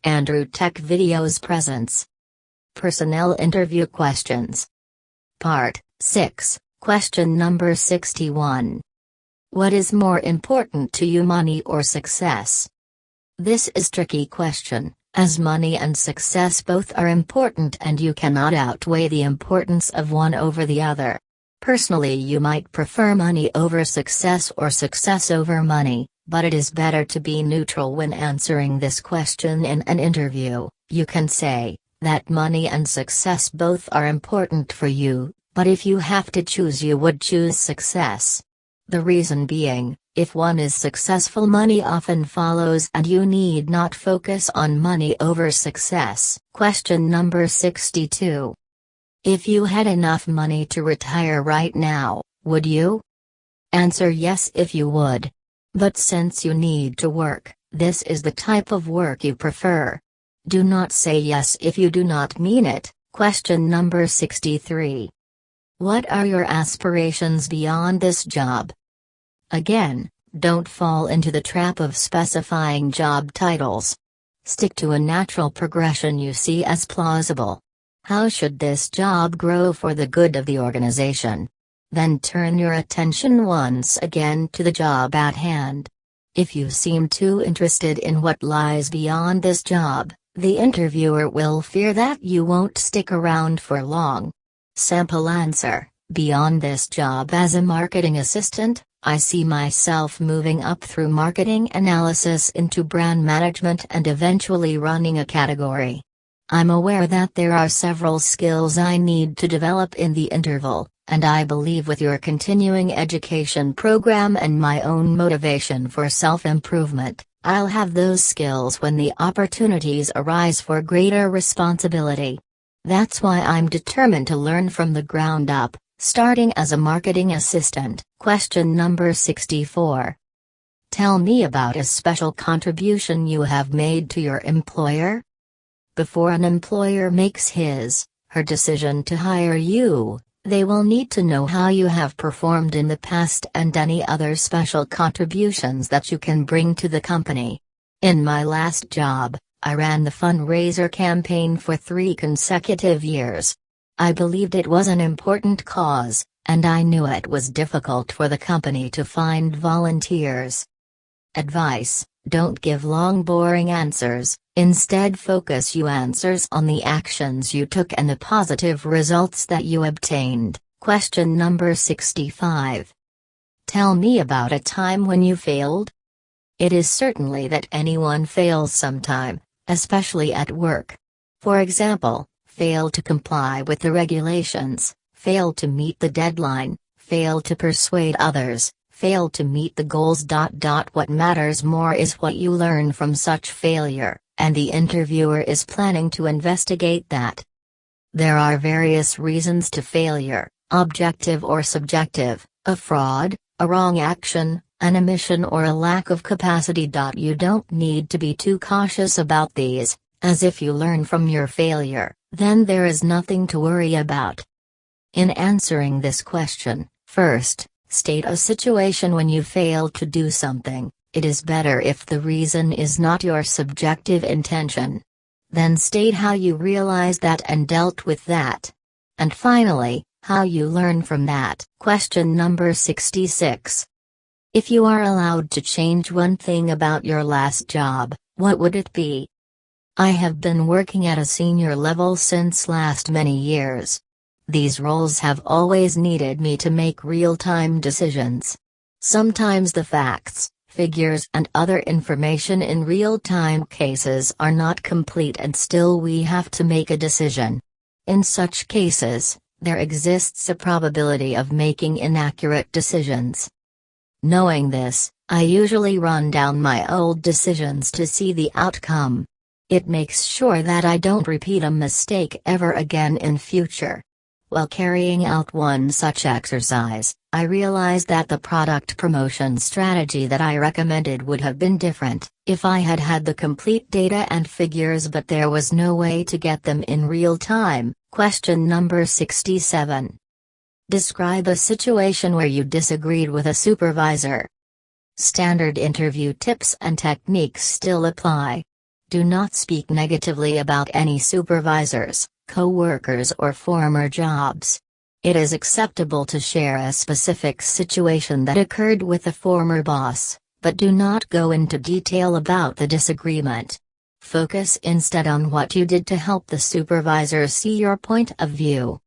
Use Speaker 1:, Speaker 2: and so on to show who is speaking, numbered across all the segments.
Speaker 1: Andrew Tech Videos presents Personnel Interview Questions. Part 6, Question number 61. What is more important to you, money or success? This is tricky question, as money and success both are important and you cannot outweigh the importance of one over the other. Personally, you might prefer money over success or success over money, but it is better to be neutral when answering this question in an interview. You can say that money and success both are important for you, but if you have to choose, you would choose success. The reason being, if one is successful, money often follows and you need not focus on money over success. Question number 62. If you had enough money to retire right now, would you? Answer yes if you would. But since you need to work, this is the type of work you prefer. Do not say yes if you do not mean it. Question number 63. What are your aspirations beyond this job? Again, don't fall into the trap of specifying job titles. Stick to a natural progression you see as plausible. How should this job grow for the good of the organization? Then turn your attention once again to the job at hand. If you seem too interested in what lies beyond this job, the interviewer will fear that you won't stick around for long. Sample answer: beyond this job as a marketing assistant, I see myself moving up through marketing analysis into brand management and eventually running a category. I'm aware that there are several skills I need to develop in the interval, and I believe with your continuing education program and my own motivation for self-improvement, I'll have those skills when the opportunities arise for greater responsibility. That's why I'm determined to learn from the ground up, starting as a marketing assistant. Question number 64. Tell me about a special contribution you have made to your employer. Before an employer makes her decision to hire you, they will need to know how you have performed in the past and any other special contributions that you can bring to the company. In my last job, I ran the fundraiser campaign for 3 consecutive years. I believed it was an important cause, and I knew it was difficult for the company to find volunteers. Advice: don't give long boring answers, instead focus your answers on the actions you took and the positive results that you obtained. Question number 65. Tell me about a time when you failed. It is certainly that anyone fails sometime, especially at work. For example, fail to comply with the regulations, fail to meet the deadline, fail to persuade others, fail to meet the goals. What matters more is what you learn from such failure, and the interviewer is planning to investigate that. There are various reasons to failure, objective or subjective: a fraud, a wrong action, an omission, or a lack of capacity. You don't need to be too cautious about these, as if you learn from your failure, then there is nothing to worry about. In answering this question, first, state a situation when you failed to do something. It is better if the reason is not your subjective intention. Then state how you realized that and dealt with that. And finally, how you learn from that. Question number 66. If you are allowed to change one thing about your last job, what would it be? I have been working at a senior level since last many years. These roles have always needed me to make real-time decisions. Sometimes the facts, figures and other information in real-time cases are not complete and still we have to make a decision. In such cases, there exists a probability of making inaccurate decisions. Knowing this, I usually run down my old decisions to see the outcome. It makes sure that I don't repeat a mistake ever again in future. While carrying out one such exercise, I realized that the product promotion strategy that I recommended would have been different if I had had the complete data and figures, but there was no way to get them in real time. Question number 67. Describe a situation where you disagreed with a supervisor. Standard interview tips and techniques still apply. Do not speak negatively about any supervisors, co-workers or former jobs. It is acceptable to share a specific situation that occurred with a former boss, but do not go into detail about the disagreement. Focus instead on what you did to help the supervisor see your point of view.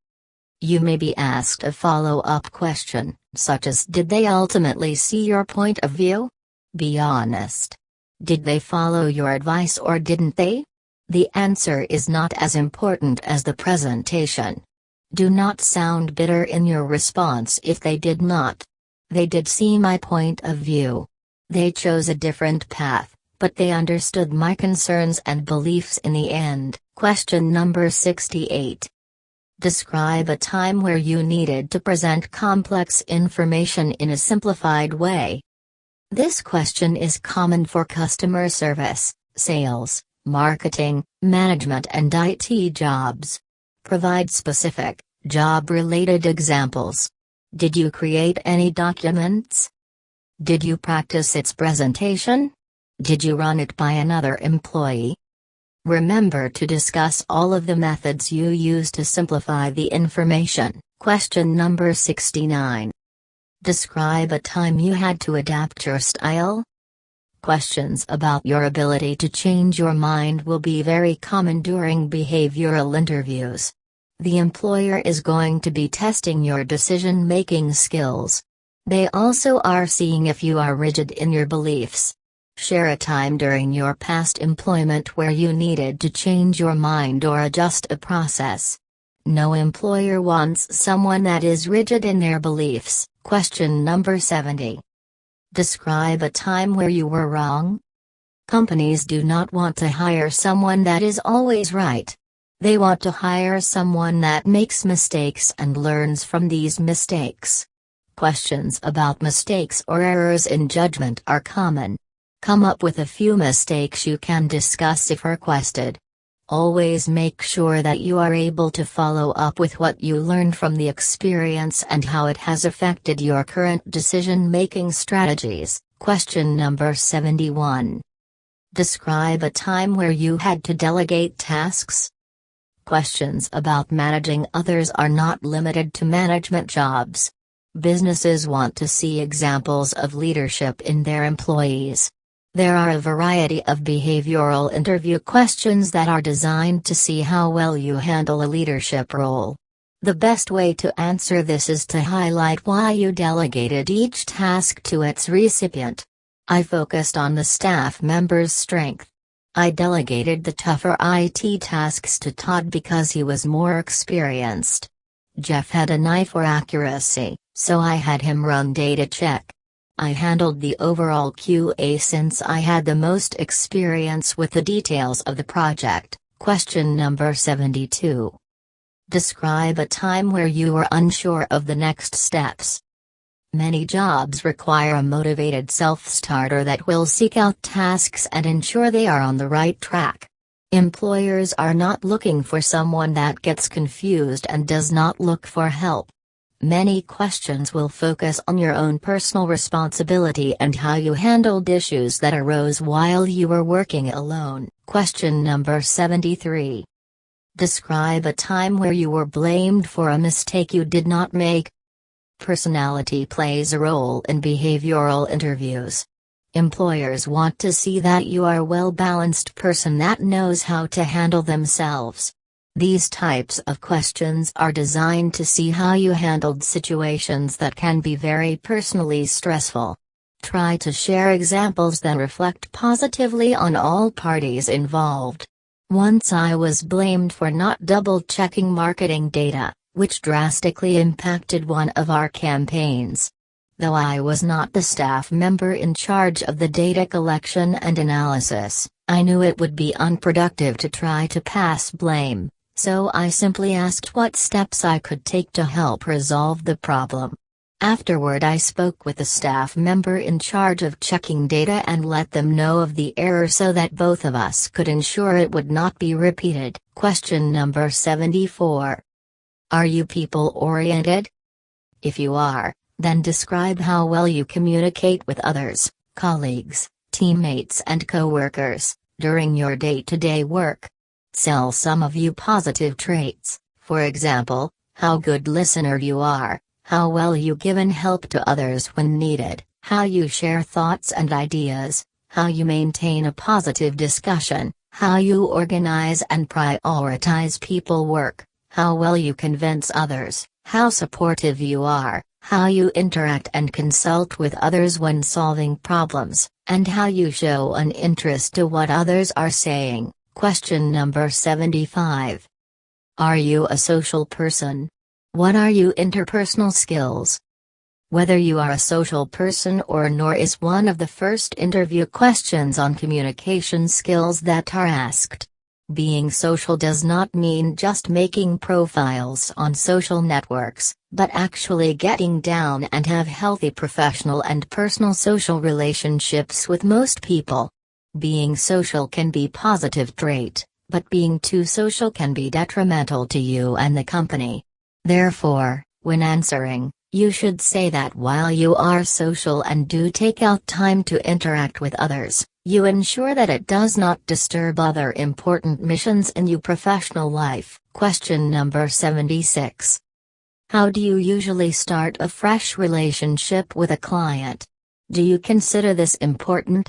Speaker 1: You may be asked a follow-up question, such as, did they ultimately see your point of view? Be honest. Did they follow your advice or didn't they? The answer is not as important as the presentation. Do not sound bitter in your response if they did not. They did see my point of view. They chose a different path, but they understood my concerns and beliefs in the end. Question number 68. Describe a time where you needed to present complex information in a simplified way. This question is common for customer service, sales, marketing, management and IT jobs. Provide specific, job-related examples. Did you create any documents? Did you practice its presentation? Did you run it by another employee? Remember to discuss all of the methods you use to simplify the information. Question number 69. Describe a time you had to adapt your style. Questions about your ability to change your mind will be very common during behavioral interviews. The employer is going to be testing your decision-making skills. They also are seeing if you are rigid in your beliefs. Share a time during your past employment where you needed to change your mind or adjust a process. No employer wants someone that is rigid in their beliefs. Question number 70. Describe a time where you were wrong. Companies do not want to hire someone that is always right. They want to hire someone that makes mistakes and learns from these mistakes. Questions about mistakes or errors in judgment are common. Come up with a few mistakes you can discuss if requested. Always make sure that you are able to follow up with what you learned from the experience and how it has affected your current decision-making strategies. Question number 71. Describe a time where you had to delegate tasks. Questions about managing others are not limited to management jobs. Businesses want to see examples of leadership in their employees. There are a variety of behavioral interview questions that are designed to see how well you handle a leadership role. The best way to answer this is to highlight why you delegated each task to its recipient. I focused on the staff member's strength. I delegated the tougher IT tasks to Todd because he was more experienced. Jeff had an eye for accuracy, so I had him run data check. I handled the overall QA since I had the most experience with the details of the project. Question number 72. Describe a time where you were unsure of the next steps. Many jobs require a motivated self-starter that will seek out tasks and ensure they are on the right track. Employers are not looking for someone that gets confused and does not look for help. Many questions will focus on your own personal responsibility and how you handled issues that arose while you were working alone. Question number 73. Describe a time where you were blamed for a mistake you did not make. Personality plays a role in behavioral interviews. Employers want to see that you are a well-balanced person that knows how to handle themselves. These types of questions are designed to see how you handled situations that can be very personally stressful. Try to share examples that reflect positively on all parties involved. Once I was blamed for not double-checking marketing data, which drastically impacted one of our campaigns. Though I was not the staff member in charge of the data collection and analysis, I knew it would be unproductive to try to pass blame. So I simply asked what steps I could take to help resolve the problem. Afterward I spoke with the staff member in charge of checking data and let them know of the error so that both of us could ensure it would not be repeated. Question number 74. Are you people-oriented? If you are, then describe how well you communicate with others, colleagues, teammates and co-workers. during your day-to-day work. Sell some of your positive traits, for example, how good listener you are, how well you give and help to others when needed, how you share thoughts and ideas, how you maintain a positive discussion, how you organize and prioritize people work, how well you convince others, how supportive you are, how you interact and consult with others when solving problems, and how you show an interest to what others are saying. Question number 75. Are you a social person? What are your interpersonal skills? Whether you are a social person or nor is one of the first interview questions on communication skills that are asked. Being social does not mean just making profiles on social networks, but actually getting down and have healthy professional and personal social relationships with most people. Being social can be a positive trait, but being too social can be detrimental to you and the company. Therefore, when answering, you should say that while you are social and do take out time to interact with others, you ensure that it does not disturb other important missions in your professional life. Question number 76. How do you usually start a fresh relationship with a client? Do you consider this important?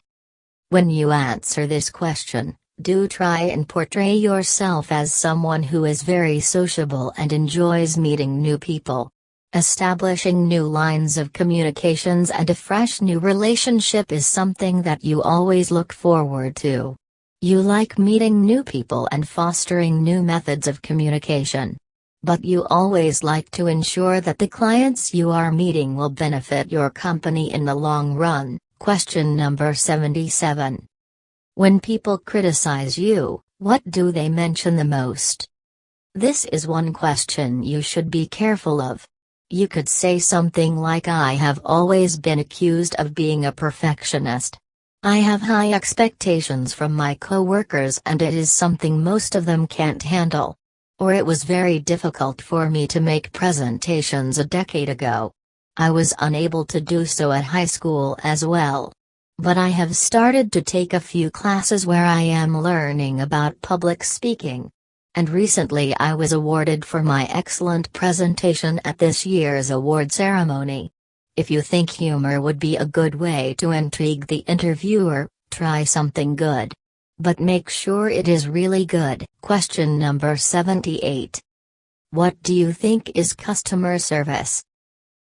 Speaker 1: When you answer this question, do try and portray yourself as someone who is very sociable and enjoys meeting new people. Establishing new lines of communications and a fresh new relationship is something that you always look forward to. You like meeting new people and fostering new methods of communication. But you always like to ensure that the clients you are meeting will benefit your company in the long run. Question number 77. When people criticize you, what do they mention the most? This is one question you should be careful of. You could say something like, I have always been accused of being a perfectionist. I have high expectations from my coworkers and it is something most of them can't handle. Or it was very difficult for me to make presentations a decade ago. I was unable to do so at high school as well. But I have started to take a few classes where I am learning about public speaking. And recently I was awarded for my excellent presentation at this year's award ceremony. If you think humor would be a good way to intrigue the interviewer, try something good. But make sure it is really good. Question number 78. What do you think is customer service?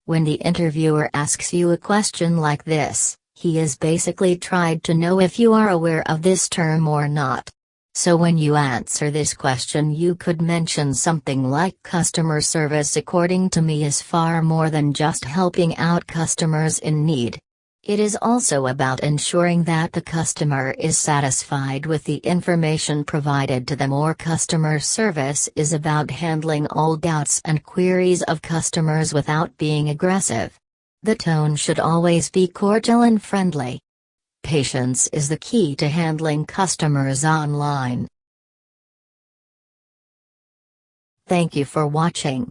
Speaker 1: When the interviewer asks you a question like this, he is basically trying to know if you are aware of this term or not. So when you answer this question, you could mention something like customer service according to me is far more than just helping out customers in need. It is also about ensuring that the customer is satisfied with the information provided to them, or customer service is about handling all doubts and queries of customers without being aggressive. The tone should always be cordial and friendly. Patience is the key to handling customers online. Thank you for watching.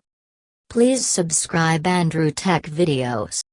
Speaker 1: Please subscribe Andrew Tech Videos.